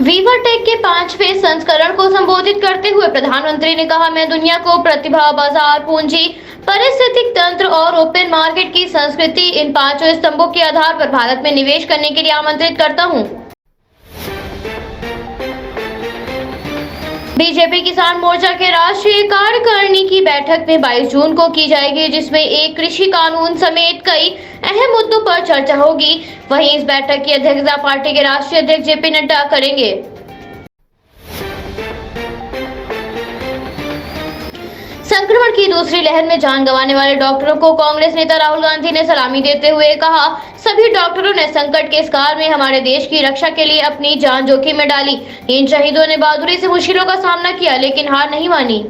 वीवाटेक के 5वें संस्करण को संबोधित करते हुए प्रधानमंत्री ने कहा, मैं दुनिया को प्रतिभा, बाजार, पूंजी, पारिस्थितिक तंत्र और ओपन मार्केट की संस्कृति, इन 5 स्तंभों के आधार पर भारत में निवेश करने के लिए आमंत्रित करता हूं। बीजेपी किसान मोर्चा के राष्ट्रीय कार्यकारिणी की बैठक में 22 जून को की जाएगी, जिसमें एक कृषि कानून समेत कई अहम मुद्दों पर चर्चा होगी। वहीं इस बैठक की अध्यक्षता पार्टी के राष्ट्रीय अध्यक्ष जेपी नड्डा करेंगे। संक्रमण की दूसरी लहर में जान गंवाने वाले डॉक्टरों को कांग्रेस नेता राहुल गांधी ने सलामी देते हुए कहा, सभी डॉक्टरों ने संकट के इस काल में हमारे देश की रक्षा के लिए अपनी जान जोखिम में डाली। इन शहीदों ने बहादुरी से मुश्किलों का सामना किया, लेकिन हार नहीं मानी।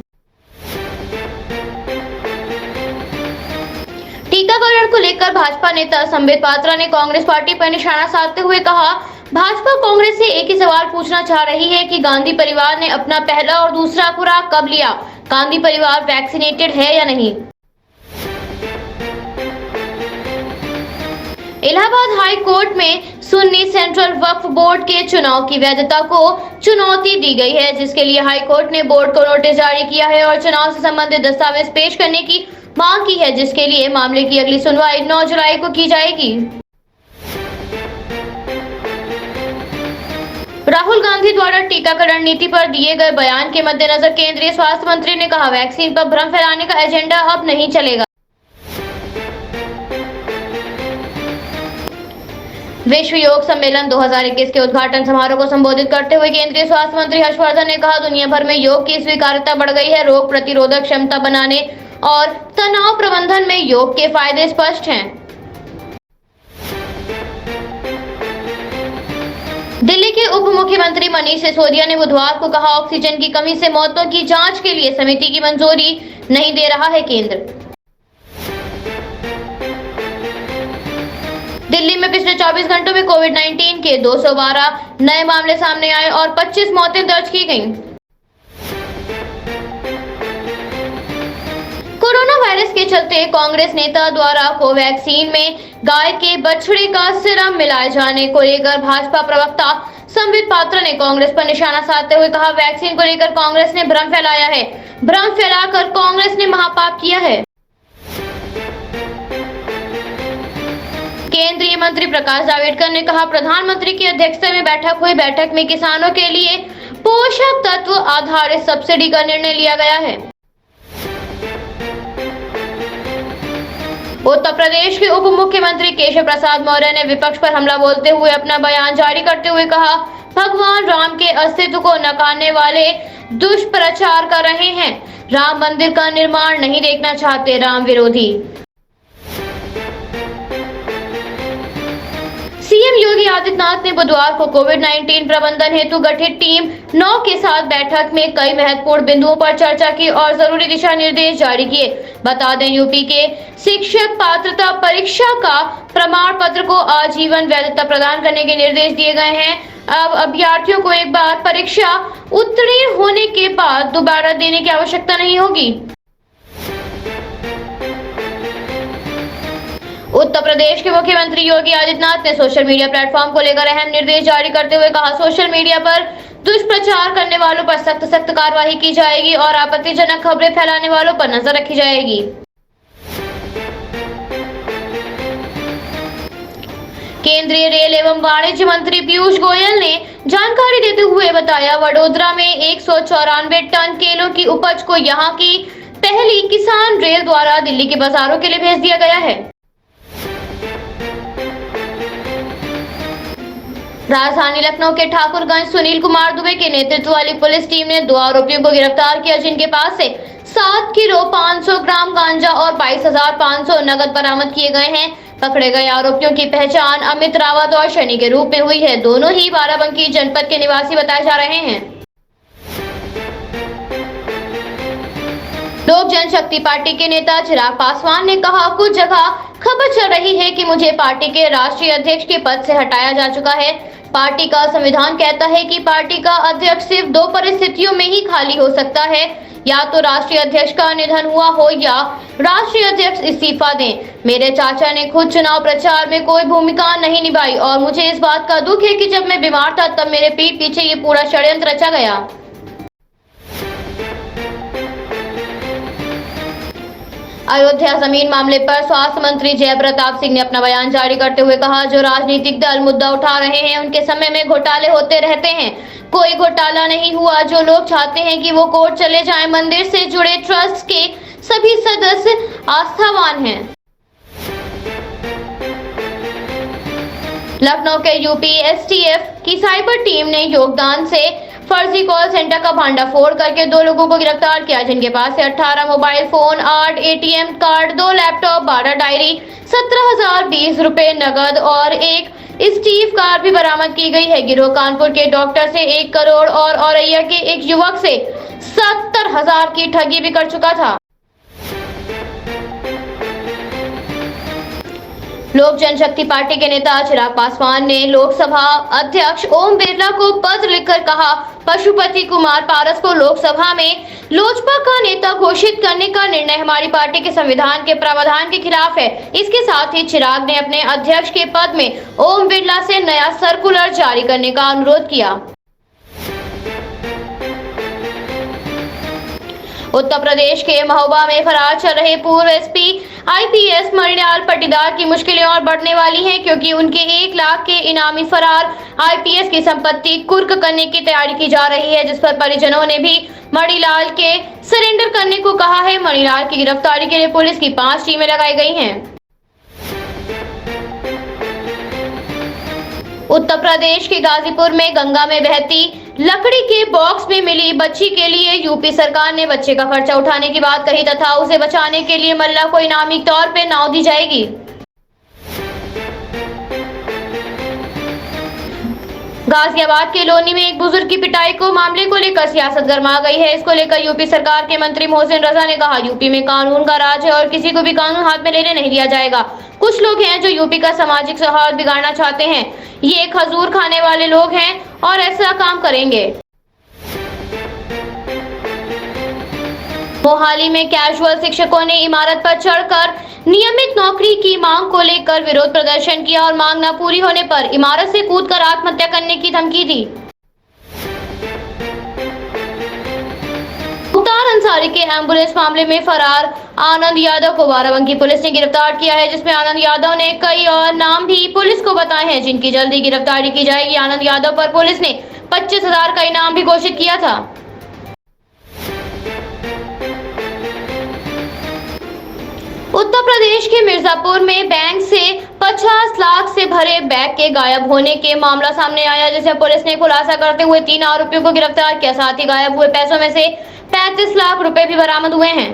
टीकाकरण को लेकर भाजपा नेता संबित पात्रा ने कांग्रेस पार्टी पर निशाना साधते हुए कहा, भाजपा कांग्रेस से एक ही सवाल पूछना चाह रही है कि गांधी परिवार ने अपना पहला और दूसरा खुराक कब लिया? गांधी परिवार वैक्सीनेटेड है या नहीं? इलाहाबाद हाई कोर्ट में सुन्नी सेंट्रल वक्फ बोर्ड के चुनाव की वैधता को चुनौती दी गई है, जिसके लिए हाई कोर्ट ने बोर्ड को नोटिस जारी किया है और चुनाव से संबंधित दस्तावेज पेश करने की मांग की है, जिसके लिए मामले की अगली सुनवाई 9 जुलाई को की जाएगी। राहुल गांधी द्वारा टीकाकरण नीति पर दिए गए बयान के मद्देनजर केंद्रीय स्वास्थ्य मंत्री ने कहा, वैक्सीन पर भ्रम फैलाने का एजेंडा अब नहीं चलेगा। विश्व योग सम्मेलन 2021 के उद्घाटन समारोह को संबोधित करते हुए केंद्रीय स्वास्थ्य मंत्री हर्षवर्धन ने कहा, दुनिया भर में योग की स्वीकार्यता बढ़ गई है। रोग प्रतिरोधक क्षमता बनाने और तनाव प्रबंधन में योग के फायदे स्पष्ट हैं। दिल्ली के उप मुख्यमंत्री मनीष सिसोदिया ने बुधवार को कहा, ऑक्सीजन की कमी से मौतों की जांच के लिए समिति की मंजूरी नहीं दे रहा है केंद्र। दिल्ली में पिछले 24 घंटों में कोविड-19 के 212 नए मामले सामने आए और 25 मौतें दर्ज की गईं। कोरोना वायरस के चलते कांग्रेस नेता द्वारा कोवैक्सीन में गाय के बछड़े का सीरम मिलाए जाने को लेकर भाजपा प्रवक्ता संबित पात्रा ने कांग्रेस पर निशाना साधते हुए कहा, वैक्सीन को लेकर कांग्रेस ने भ्रम फैलाया है। भ्रम फैलाकर कांग्रेस ने महापाप किया है। केंद्रीय मंत्री प्रकाश जावड़ेकर ने कहा, प्रधानमंत्री की अध्यक्षता में बैठक में किसानों के लिए पोषक तत्व आधारित सब्सिडी का निर्णय लिया गया है। उत्तर प्रदेश के उप मुख्यमंत्री केशव प्रसाद मौर्य ने विपक्ष पर हमला बोलते हुए अपना बयान जारी करते हुए कहा, भगवान राम के अस्तित्व को नकारने वाले दुष्प्रचार कर रहे हैं। राम मंदिर का निर्माण नहीं देखना चाहते राम विरोधी। सीएम योगी आदित्यनाथ ने बुधवार को कोविड-19 प्रबंधन हेतु गठित टीम 9 के साथ बैठक में कई महत्वपूर्ण बिंदुओं पर चर्चा की और जरूरी दिशा निर्देश जारी किए। बता दें, यूपी के शिक्षक पात्रता परीक्षा का प्रमाण पत्र को आजीवन वैधता प्रदान करने के निर्देश दिए गए हैं। अब अभ्यर्थियों को एक बार परीक्षा उत्तीर्ण होने के बाद दोबारा देने की आवश्यकता नहीं होगी। उत्तर प्रदेश के मुख्यमंत्री योगी आदित्यनाथ ने सोशल मीडिया प्लेटफॉर्म को लेकर अहम निर्देश जारी करते हुए कहा, सोशल मीडिया पर दुष्प्रचार करने वालों पर सख्त कार्रवाई की जाएगी और आपत्तिजनक खबरें फैलाने वालों पर नजर रखी जाएगी। केंद्रीय रेल एवं वाणिज्य मंत्री पीयूष गोयल ने जानकारी देते हुए बताया, वडोदरा में 194 टन केलों की उपज को यहां की पहली किसान रेल द्वारा दिल्ली के बाजारों के लिए भेज दिया गया है। राजधानी लखनऊ के ठाकुरगंज सुनील कुमार दुबे के नेतृत्व वाली पुलिस टीम ने 2 आरोपियों को गिरफ्तार किया, जिनके पास से 7 किलो 500 ग्राम गांजा और 22,500 नगद बरामद किए गए हैं। पकड़े गए आरोपियों की पहचान अमित रावत और शनि के रूप में हुई है। दोनों ही बाराबंकी जनपद के निवासी बताए जा रहे हैं। लोक जनशक्ति पार्टी के नेता चिराग पासवान ने कहा, कुछ जगह खबर चल रही है कि मुझे पार्टी के राष्ट्रीय अध्यक्ष के पद से हटाया जा चुका है। पार्टी का संविधान कहता है कि पार्टी का अध्यक्ष सिर्फ 2 परिस्थितियों में ही खाली हो सकता है, या तो राष्ट्रीय अध्यक्ष का निधन हुआ हो या राष्ट्रीय अध्यक्ष इस्तीफा दें। मेरे चाचा ने खुद चुनाव प्रचार में कोई भूमिका नहीं निभाई और मुझे इस बात का दुख है कि जब मैं बीमार था तब मेरे पीठ पीछे ये पूरा षड्यंत्र रचा गया। अयोध्या जमीन मामले पर स्वास्थ्य मंत्री जय प्रताप सिंह ने अपना बयान जारी करते हुए कहा, जो राजनीतिक दल मुद्दा उठा रहे हैं उनके समय में घोटाले होते रहते हैं, कोई घोटाला नहीं हुआ। जो लोग चाहते हैं कि वो कोर्ट चले जाएं, मंदिर से जुड़े ट्रस्ट के सभी सदस्य आस्थावान हैं। लखनऊ के यूपी एसटीएफ की साइबर टीम ने योगदान से फर्जी कॉल सेंटर का भांडाफोड़ करके 2 लोगों को गिरफ्तार किया, जिनके पास से 18 mobile phone, 8 ATM card, 2 laptop, 12 diary, 17,020 रुपए नगद और एक स्टीव कार भी बरामद की गई है। गिरोह कानपुर के डॉक्टर से 1 करोड़ और औरैया के एक युवक से 70,000 की ठगी भी कर चुका था। लोक जनशक्ति पार्टी के नेता चिराग पासवान ने लोकसभा अध्यक्ष ओम बिरला को पत्र लिखकर कहा, पशुपति कुमार पारस को लोकसभा में लोजपा का नेता घोषित करने का निर्णय हमारी पार्टी के संविधान के प्रावधान के खिलाफ है। इसके साथ ही चिराग ने अपने अध्यक्ष के पद में ओम बिरला से नया सर्कुलर जारी करने का अनुरोध किया। उत्तर प्रदेश के महोबा में फरार चल रहे पूर्व एसपी आईपीएस मणिलाल पाटीदार की मुश्किलें और बढ़ने वाली हैं, क्योंकि उनके 1 लाख के इनामी फरार आईपीएस की संपत्ति कुर्क करने की तैयारी की जा रही है, जिस पर परिजनों ने भी मणिलाल के सरेंडर करने को कहा है। मणिलाल की गिरफ्तारी के लिए पुलिस की 5 टीमें लगाई गई हैं। उत्तर प्रदेश के गाजीपुर में गंगा में बहती लकड़ी के बॉक्स में मिली बच्ची के लिए यूपी सरकार ने बच्चे का खर्चा उठाने की बात कही तथा उसे बचाने के लिए महिला को इनामी तौर पर नाव दी जाएगी। गाजियाबाद के लोनी में एक बुजुर्ग की पिटाई को मामले को लेकर सियासत गर्मा गई है। इसको लेकर यूपी सरकार के मंत्री मोहसिन रजा ने कहा, यूपी में कानून का राज है और किसी को भी कानून हाथ में लेने नहीं दिया जाएगा। कुछ लोग हैं जो यूपी का सामाजिक सौहार्द बिगाड़ना चाहते हैं। ये खजूर खाने वाले लोग हैं और ऐसा काम करेंगे। मोहाली में कैजुअल शिक्षकों ने इमारत पर चढ़कर नियमित नौकरी की मांग को लेकर विरोध प्रदर्शन किया और मांग न पूरी होने पर इमारत से कूदकर आत्महत्या करने की धमकी दी। मुख्तार अंसारी के एम्बुलेंस मामले में फरार आनंद यादव को बाराबंकी पुलिस ने गिरफ्तार किया है, जिसमें आनंद यादव ने कई और नाम भी पुलिस को बताए हैं, जिनकी जल्दी गिरफ्तारी की जाएगी। आनंद यादव पर पुलिस ने 25,000 का इनाम भी घोषित किया था। उत्तर प्रदेश के मिर्जापुर में बैंक से 50 लाख से भरे बैग के गायब होने के मामला सामने आया, जिसे पुलिस ने खुलासा करते हुए 3 आरोपियों को गिरफ्तार किया। साथ ही गायब हुए पैसों में से 35 लाख रुपए भी बरामद हुए हैं।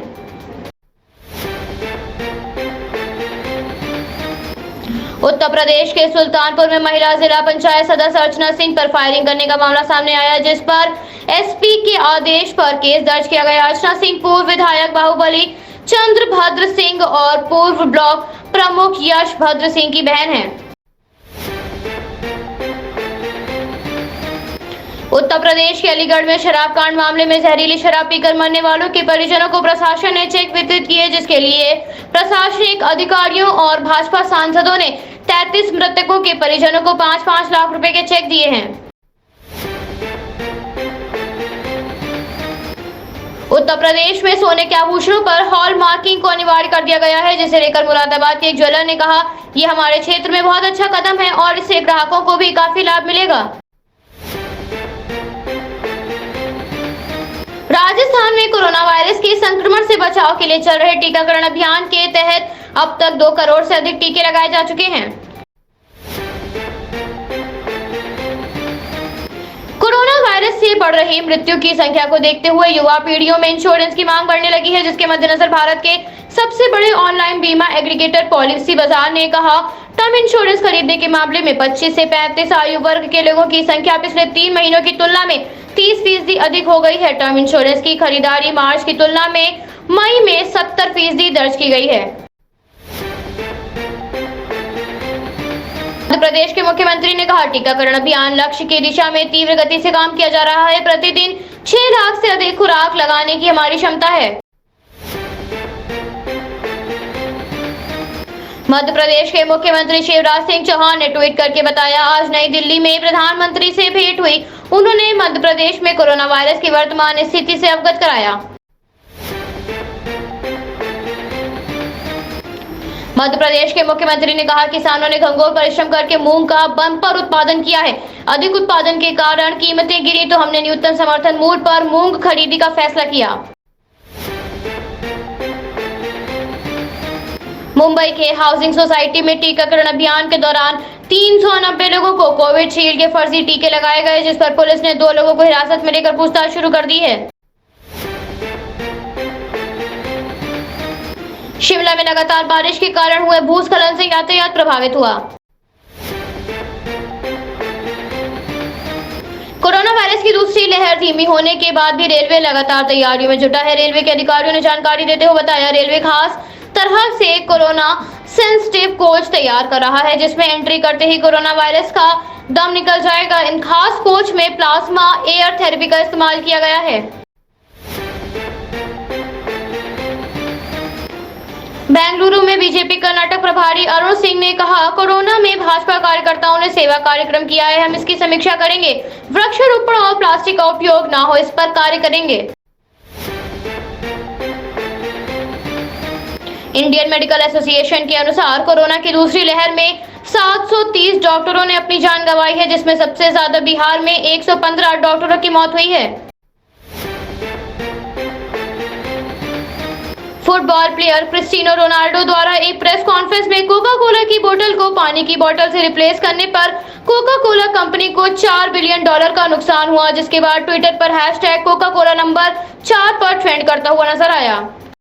उत्तर प्रदेश के सुल्तानपुर में महिला जिला पंचायत सदस्य अर्चना सिंह पर फायरिंग करने का मामला सामने आया, जिस पर एसपी के आदेश पर केस दर्ज किया गया। अर्चना सिंह पूर्व विधायक बाहुबली चंद्रभद्र सिंह और पूर्व ब्लॉक प्रमुख यश भद्र सिंह की बहन है। उत्तर प्रदेश के अलीगढ़ में शराब कांड मामले में जहरीली शराब पीकर मरने वालों के परिजनों को प्रशासन ने चेक वितरित किए, जिसके लिए प्रशासनिक अधिकारियों और भाजपा सांसदों ने 33 मृतकों के परिजनों को 5-5 लाख रुपए के चेक दिए हैं। उत्तर प्रदेश में सोने के आभूषणों पर हॉल मार्किंग को अनिवार्य कर दिया गया है, जिसे लेकर मुरादाबाद के एक ज्वेलर ने कहा, ये हमारे क्षेत्र में बहुत अच्छा कदम है और इससे ग्राहकों को भी काफी लाभ मिलेगा। राजस्थान में कोरोना वायरस के संक्रमण से बचाव के लिए चल रहे टीकाकरण अभियान के तहत अब तक 2 करोड़ से अधिक टीके लगाए जा चुके हैं। कोरोना वायरस से बढ़ रही मृत्यु की संख्या को देखते हुए युवा पीढ़ियों में इंश्योरेंस की मांग बढ़ने लगी है, जिसके मद्देनजर भारत के सबसे बड़े ऑनलाइन बीमा एग्रीगेटर पॉलिसी बाजार ने कहा, टर्म इंश्योरेंस खरीदने के मामले में 25 से 35 आयु वर्ग के लोगों की संख्या पिछले 3 महीनों की तुलना में 30% अधिक हो गई है। टर्म इंश्योरेंस की खरीदारी मार्च की तुलना में मई में 70% दर्ज की गई है। मध्य प्रदेश के मुख्यमंत्री ने कहा, टीकाकरण अभियान लक्ष्य की दिशा में तीव्र गति से काम किया जा रहा है। प्रतिदिन 6 लाख से अधिक खुराक लगाने की हमारी क्षमता है। मध्य प्रदेश के मुख्यमंत्री शिवराज सिंह चौहान ने ट्वीट करके बताया, आज नई दिल्ली में प्रधानमंत्री से भेंट हुई। उन्होंने मध्य प्रदेश में कोरोना वायरस की वर्तमान स्थिति से अवगत कराया। मध्य प्रदेश के मुख्यमंत्री ने कहा, किसानों ने घंघोर परिश्रम करके मूंग का बम्पर उत्पादन किया है। अधिक उत्पादन के कारण कीमतें गिरी तो हमने न्यूनतम समर्थन मूल्य पर मूंग खरीदी का फैसला किया। मुंबई के हाउसिंग सोसाइटी में टीकाकरण अभियान के दौरान 390 लोगों को कोविशील्ड के फर्जी टीके लगाए गए, जिस पर पुलिस ने 2 लोगों को हिरासत में लेकर पूछताछ शुरू कर दी है। शिमला में लगातार बारिश के कारण हुए भूस्खलन से यातायात प्रभावित हुआ। कोरोना वायरस की दूसरी लहर धीमी होने के बाद भी रेलवे लगातार तैयारियों में जुटा है। रेलवे के अधिकारियों ने जानकारी देते हुए बताया, रेलवे खास तरह से कोरोना सेंसिटिव कोच तैयार कर रहा है, जिसमें एंट्री करते ही कोरोना वायरस का दम निकल जाएगा। इन खास कोच में प्लाज्मा एयर थेरेपी का इस्तेमाल किया गया है। बेंगलुरु में बीजेपी कर्नाटक प्रभारी अरुण सिंह ने कहा, कोरोना में भाजपा कार्यकर्ताओं ने सेवा कार्यक्रम किया है, हम इसकी समीक्षा करेंगे। वृक्षारोपण और प्लास्टिक का उपयोग ना हो, इस पर कार्य करेंगे। इंडियन मेडिकल एसोसिएशन के अनुसार कोरोना की दूसरी लहर में 730 डॉक्टरों ने अपनी जान गंवाई है, जिसमें सबसे ज्यादा बिहार में 115 डॉक्टरों की मौत हुई है। फुटबॉल प्लेयर क्रिस्टियानो रोनाल्डो द्वारा एक प्रेस कॉन्फ्रेंस में कोका कोला की बोतल को पानी की बोतल से रिप्लेस करने पर कोका कोला कंपनी को $4 बिलियन का नुकसान हुआ, जिसके बाद ट्विटर पर हैशटैग कोका कोला नंबर 4 पर ट्रेंड करता हुआ नजर आया।